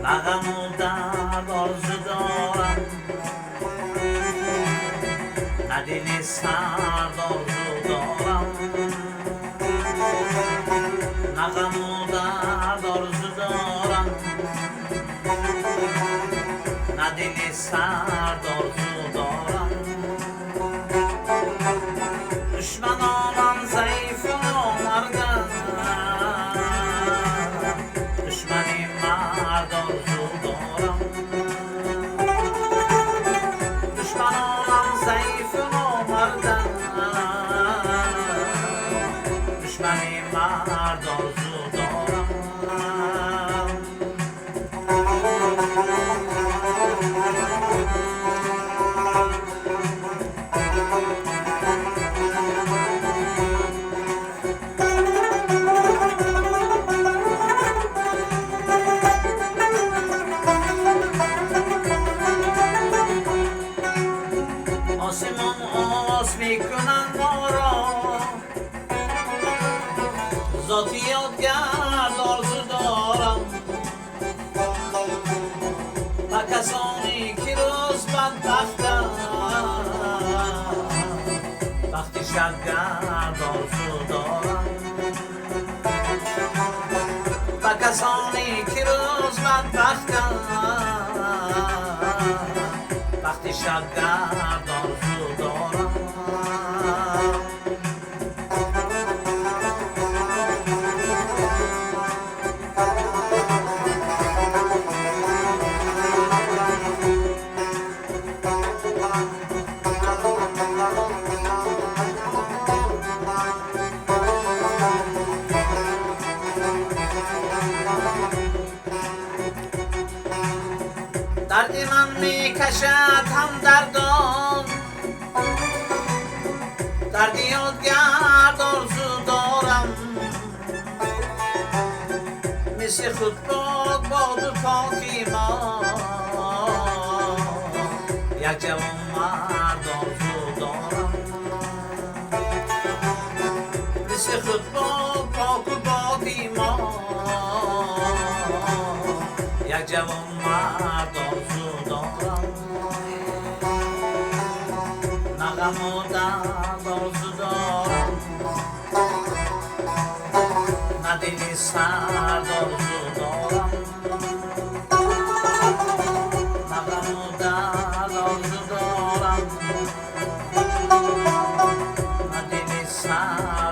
نغم و درد آرزو دارم، نه دل سرد آرزو دارم. نغم و درد آرزو دارم، نه دل سرد آرزو دارم. دشمنانم ضعیف و مردن، دشمنی مرد آرزو دارم. دشمنانم ضعیف و مردن، دشمنی مرد آرزو دارم. آسمان آس میکنن ما را، ذاتی یادگرد آرزو دارم. و کسانی که روز بدبختند، وقتی شبگرد آرزو دارم. و کسانی که روز بدبختند، وقتی شبگرد آرزو دارم. درد من میکشد هم دردان، درد یادگرد آرزو دارم. مثل خود باد و پاکی ما، یک جوان مرد آرزو دارم. مثل خود پاک و باقی ما، یک جوان مرد آرزو دارم. نغم و درد آرزو دارم، نه دل سرد آرزو دارم. نغم و درد آرزو دارم، نه دل سرد